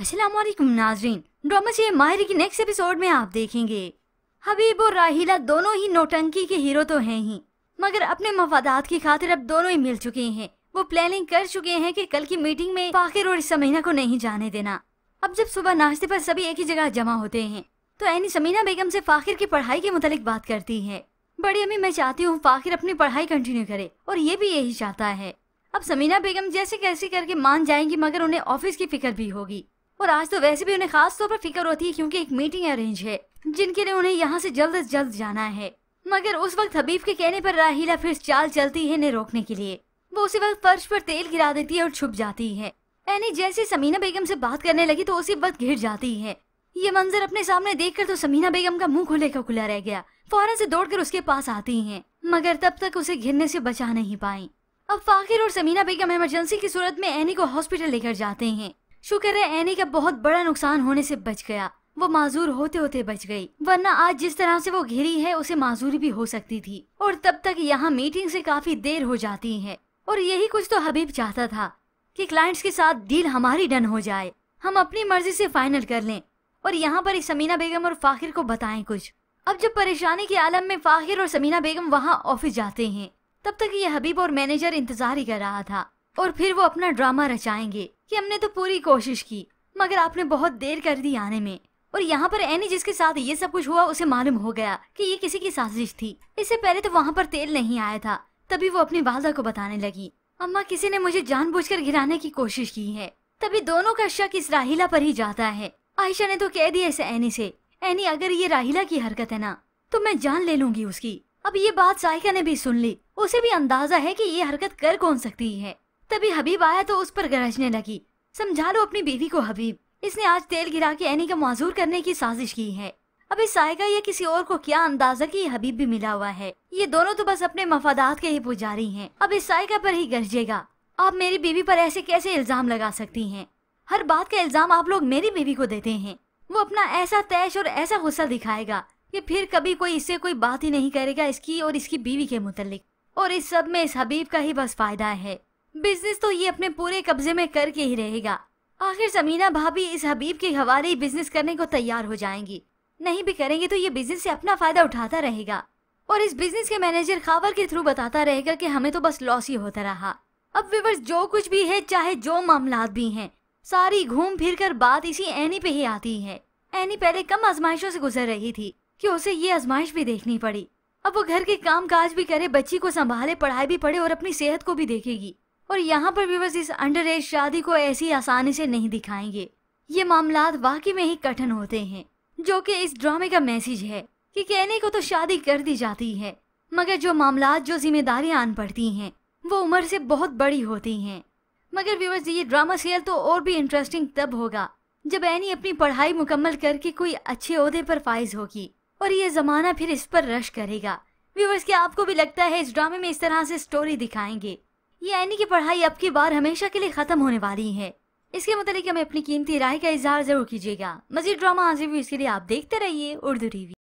अस्सलामुअलैकुम नाजरीन, ड्रामा से माहिर की नेक्स्ट एपिसोड में आप देखेंगे हबीब और राहिला दोनों ही नौटंकी के हीरो तो हैं ही, मगर अपने मफादात की खातिर अब दोनों ही मिल चुके हैं। वो प्लानिंग कर चुके हैं कि कल की मीटिंग में फाखिर और समीना को नहीं जाने देना। अब जब सुबह नाश्ते पर सभी एक ही जगह जमा होते हैं तो एनी समीना बेगम से फाखिर की पढ़ाई के मुतालिक बात करती है। बड़ी अम्मी, मैं चाहती हूँ फाखिर अपनी पढ़ाई कंटिन्यू करे और ये भी यही चाहता है। अब समीना बेगम जैसे कैसे करके मान जाएंगी, मगर उन्हें ऑफिस की फिक्र भी होगी और आज तो वैसे भी उन्हें खास तौर पर फिक्र होती है क्योंकि एक मीटिंग अरेंज है जिनके लिए उन्हें यहाँ से जल्द से जल्द जाना है। मगर उस वक्त हबीब के कहने पर राहिला फिर चाल चलती है इन्हें रोकने के लिए। वो उसी वक्त फर्श पर तेल गिरा देती है और छुप जाती है। एनी जैसे समीना बेगम से बात करने लगी तो उसी वक्त घिर जाती है। ये मंजर अपने सामने देखकर तो समीना बेगम का मुंह खुले का खुला रह गया। फौरन से दौड़कर उसके पास आती हैं, मगर तब तक उसे घिरने से बचा नहीं पाई। अब फाखिर और समीना बेगम इमरजेंसी की सूरत में एनी को हॉस्पिटल लेकर जाते हैं। शुक्र है एनी का बहुत बड़ा नुकसान होने से बच गया, वो माजूर होते होते बच गई, वरना आज जिस तरह से वो घिरी है उसे माजूरी भी हो सकती थी और तब तक यहाँ मीटिंग से काफी देर हो जाती है। और यही कुछ तो हबीब चाहता था कि क्लाइंट्स के साथ डील हमारी डन हो जाए, हम अपनी मर्जी से फाइनल कर लें और यहाँ पर समीना बेगम और फाखिर को बताएं कुछ। अब जब परेशानी के आलम में फाखिर और समीना बेगम वहाँ ऑफिस जाते हैं तब तक ये हबीब और मैनेजर इंतजार ही कर रहा था और फिर वो अपना ड्रामा रचाएंगे कि हमने तो पूरी कोशिश की मगर आपने बहुत देर कर दी आने में। और यहाँ पर एनी जिसके साथ ये सब कुछ हुआ उसे मालूम हो गया कि ये किसी की साजिश थी। इससे पहले तो वहाँ पर तेल नहीं आया था। तभी वो अपनी वालदा को बताने लगी, अम्मा किसी ने मुझे जानबूझकर गिराने की कोशिश की है। तभी दोनों का शक इस राहिला पर ही जाता है। आयशा ने तो कह दिया इसे एनी से, एनी अगर ये राहिला की हरकत है ना तो मैं जान ले लूंगी उसकी। अब ये बात साइका ने भी सुन ली, उसे भी अंदाजा है कि ये हरकत कर कौन सकती है। तभी हबीब आया तो उस पर गरजने लगी, समझा लो अपनी बीवी को हबीब, इसने आज तेल गिरा के एनी का माजूर करने की साजिश की है। अब इस साइका या किसी और को क्या अंदाजा कि हबीब भी मिला हुआ है। ये दोनों तो बस अपने मफादात के ही पुजारी हैं। अब इस साइका पर ही गरजेगा, आप मेरी बीवी पर ऐसे कैसे इल्जाम लगा सकती हैं? हर बात का इल्जाम आप लोग मेरी बीवी को देते हैं। वो अपना ऐसा तैश और ऐसा गुस्सा दिखाएगा कि फिर कभी कोई इससे कोई बात ही नहीं करेगा इसकी और इसकी बीवी के मुतालिक। और इस सब में इस हबीब का ही बस फायदा है। बिजनेस तो ये अपने पूरे कब्जे में करके ही रहेगा। आखिर समीना भाभी इस हबीब के हवाले ही बिजनेस करने को तैयार हो जाएंगी, नहीं भी करेंगे तो ये बिजनेस से अपना फायदा उठाता रहेगा और इस बिजनेस के मैनेजर खावर के थ्रू बताता रहेगा कि हमें तो बस लॉस ही होता रहा। अब व्यूअर्स जो कुछ भी है, चाहे जो मामलात भी हैं, सारी घूम फिर कर बात इसी एनी पे ही आती है। एनी पहले कम आजमाइशों से गुजर रही थी कि उसे ये आजमाइश भी देखनी पड़ी। अब वो घर के काम काज भी करे, बच्ची को संभाले, पढ़ाई भी पढ़े और अपनी सेहत को भी देखेगी। और यहाँ पर व्यूअर्स इस अंडर एज शादी को ऐसी आसानी से नहीं दिखाएंगे। ये मामलात वाकई में ही कठिन होते हैं, जो कि इस ड्रामे का मैसेज है कि कहने को तो शादी कर दी जाती है मगर जो मामलात, जो जिम्मेदारियां आन पड़ती हैं वो उम्र से बहुत बड़ी होती हैं। मगर व्यूअर्स ये ड्रामा सीरियल तो और भी इंटरेस्टिंग तब होगा जब एनी अपनी पढ़ाई मुकम्मल करके कोई अच्छे ओहदे पर फाइज होगी और ये जमाना फिर इस पर रश करेगा। व्यूअर्स क्या आपको भी लगता है इस ड्रामे में इस तरह से स्टोरी दिखाएंगे? ये एनी की पढ़ाई अब की बार हमेशा के लिए खत्म होने वाली है? इसके मतलब हमें अपनी कीमती राय का इजहार जरूर कीजिएगा। मजीद ड्रामा रिव्यूज के लिए आप देखते रहिए उर्दू टीवी।